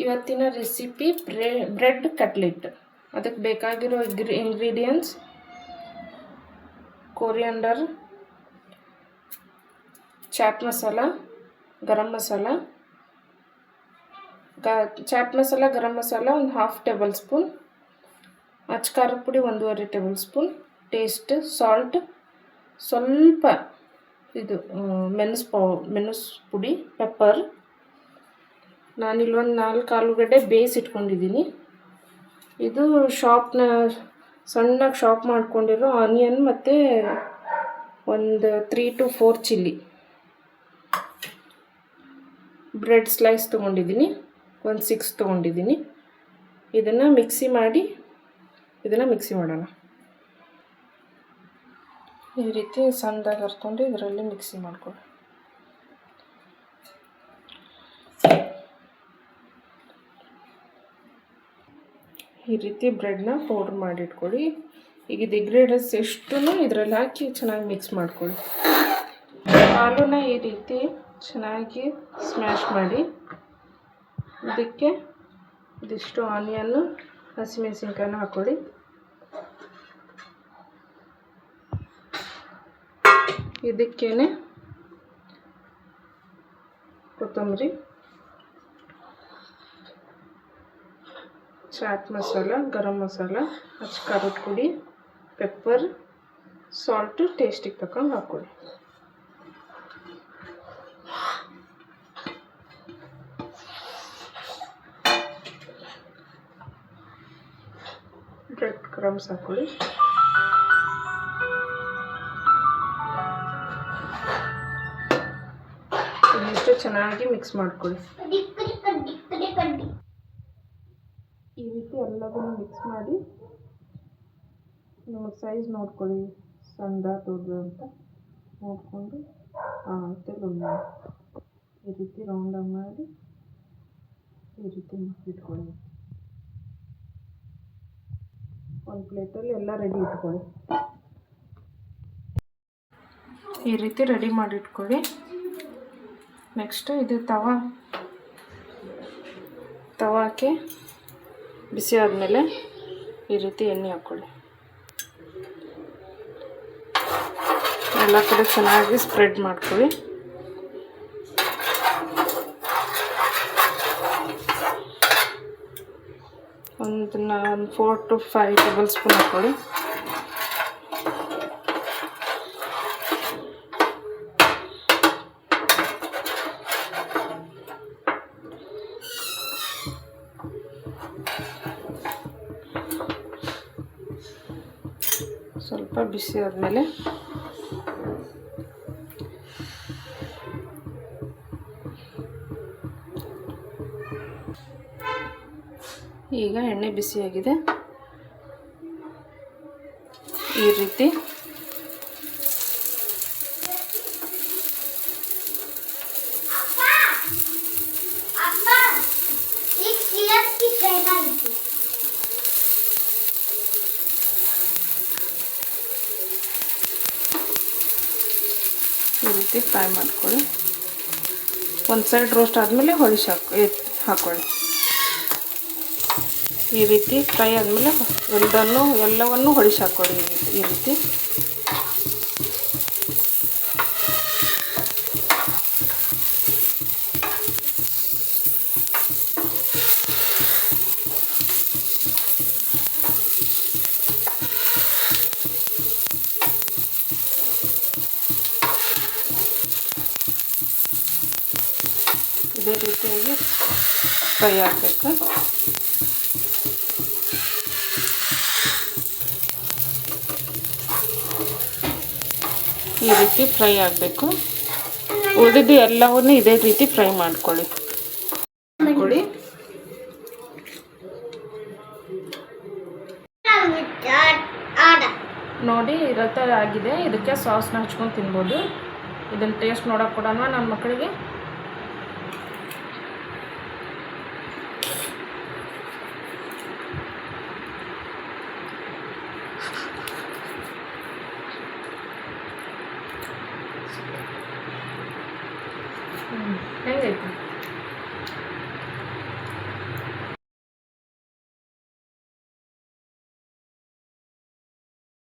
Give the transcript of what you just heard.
ಇವತ್ತಿನ recipe bread cutlet. ಅದಕ್ಕೆ ಬೇಕಾಗಿರೋ ingredients: coriander, chat masala, garam masala. Chat masala, garam masala ಒಂದು 1/2 ಟೇಬಲ್ ಸ್ಪೂನ್, ಅಚ್ಕಾರದ ಪುಡಿ 1.5 ಟೇಬಲ್ ಸ್ಪೂನ್, ಟೇಸ್ಟ್ ಸಾಲ್ಟ್, ಸ್ವಲ್ಪ ಇದು ಮೆಣಸು ಪುಡಿ, ಪೆಪ್ಪರ್. ನಾನಿಲ್ಲೊಂದು 4 ಆಲೂಗಡ್ಡೆ ಬೇಯಿಸಿಟ್ಕೊಂಡಿದ್ದೀನಿ. ಇದು ಸಣ್ಣಗೆ ಶಾಪ್ ಮಾಡ್ಕೊಂಡಿರೋ ಆನಿಯನ್ ಮತ್ತು ಒಂದು 3 to 4 ಚಿಲ್ಲಿ. ಬ್ರೆಡ್ ಸ್ಲೈಸ್ ತೊಗೊಂಡಿದ್ದೀನಿ, ಒಂದು 6 ತೊಗೊಂಡಿದ್ದೀನಿ. ಇದನ್ನು ಮಿಕ್ಸಿ ಮಾಡೋಣ. ಈ ರೀತಿ ಸಣ್ಣದಾಗಿ ಹರ್ಕೊಂಡು ಇದರಲ್ಲಿ ಮಿಕ್ಸಿ ಮಾಡ್ಕೊಳ್ಳಿ. ಈ ರೀತಿ ಬ್ರೆಡ್ನ ಪೌಡ್ರ್ ಮಾಡಿಟ್ಕೊಳ್ಳಿ. ಈಗ ಇದು ಇಂಗ್ರೀಡಿಯೆಂಟ್ಸ್ ಎಷ್ಟು ಇದರಲ್ಲಿ ಹಾಕಿ ಚೆನ್ನಾಗಿ ಮಿಕ್ಸ್ ಮಾಡ್ಕೊಳ್ಳಿ. ಹಾಲನ್ನ ಈ ರೀತಿ ಚೆನ್ನಾಗಿ ಸ್ಮ್ಯಾಶ್ ಮಾಡಿ, ಇದಕ್ಕೆ ಇದಿಷ್ಟು ಆನಿಯನ್ನು, ಹಸಿಮೆಣಸಿನ್ಕಾಯಿನ ಹಾಕ್ಕೊಳ್ಳಿ. ಇದಕ್ಕೇನೆ ಕೊತ್ತಂಬರಿ, ಚಾಟ್ ಮಸಾಲ, ಗರಂ ಮಸಾಲ, ಅಚ್ಕಾರದ ಪುಡಿ, ಪೆಪ್ಪರ್, ಸಾಲ್ಟು ಟೇಸ್ಟಿಗೆ ತಕ್ಕಂಗೆ ಹಾಕ್ಕೊಳ್ಳಿ. ಬ್ರೆಡ್ ಕ್ರಮ್ಸ್ ಹಾಕ್ಕೊಳ್ಳಿ. ಇದಿಷ್ಟು ಚೆನ್ನಾಗಿ ಮಿಕ್ಸ್ ಮಾಡ್ಕೊಳ್ಳಿ. ಈ ರೀತಿ ಎಲ್ಲದನ್ನು ಮಿಕ್ಸ್ ಮಾಡಿ ನಿಮಗೆ ಸೈಜ್ ನೋಡ್ಕೊಳ್ಳಿ, ಸಣ್ಣ ದೊಡ್ಡ ಅಂತ ನೋಡಿಕೊಂಡು ಈ ರೀತಿ ರೌಂಡಾಗಿ ಮಾಡಿ ಈ ರೀತಿ ಇಟ್ಕೊಳ್ಳಿ. ಒಂದು ಪ್ಲೇಟಲ್ಲಿ ಎಲ್ಲ ರೆಡಿ ಇಟ್ಕೊಳ್ಳಿ. ಈ ರೀತಿ ರೆಡಿ ಮಾಡಿ ಇಟ್ಕೊಳ್ಳಿ. ನೆಕ್ಸ್ಟ್ ಇದು ತವಾಕ್ಕೆ ಬಿಸಿ ಆದಮೇಲೆ ಈ ರೀತಿ ಎಣ್ಣೆ ಹಾಕ್ಕೊಳ್ಳಿ. ಎಲ್ಲ ಕಡೆ ಚೆನ್ನಾಗಿ ಸ್ಪ್ರೆಡ್ ಮಾಡ್ಕೊಳ್ಳಿ. ಒಂದು 4 to 5 ಟೇಬಲ್ ಸ್ಪೂನ್ ಹಾಕ್ಕೊಳ್ಳಿ. ಸ್ವಲ್ಪ ಬಿಸಿ ಆದಮೇಲೆ ಈಗ ಎಣ್ಣೆ ಬಿಸಿಯಾಗಿದೆ. ಈ ರೀತಿ ಫ್ರೈ ಮಾಡ್ಕೊಳ್ಳಿ. ಒಂದು ಸೈಡ್ ರೋಸ್ಟ್ ಆದಮೇಲೆ ಹಾಕ್ಕೊಳ್ಳಿ. ಈ ರೀತಿ ಫ್ರೈ ಆದಮೇಲೆ ಎಲ್ಲವನ್ನು ಹಾಕ್ಕೊಳ್ಳಿ. ಈ ರೀತಿ ಇದೇ ರೀತಿಯಾಗಿ ಫ್ರೈ ಆಗಬೇಕು. ಈ ರೀತಿ ಫ್ರೈ ಆಗಬೇಕು. ಉಳಿದಿದ್ದು ಎಲ್ಲವನ್ನೂ ಇದೇ ರೀತಿ ಫ್ರೈ ಮಾಡ್ಕೊಳ್ಳಿ. ನೋಡಿ ಇರತ್ತೆ ಆಗಿದೆ. ಇದಕ್ಕೆ ಸಾಸ್ನ ಹಚ್ಕೊಂಡು ತಿನ್ಬೋದು. ಇದನ್ನು ಟೇಸ್ಟ್ ನೋಡೋಕೆ ಕೊಡೋಣ ನನ್ನ ಮಕ್ಕಳಿಗೆ. ಹೆಂಗೈತಿ?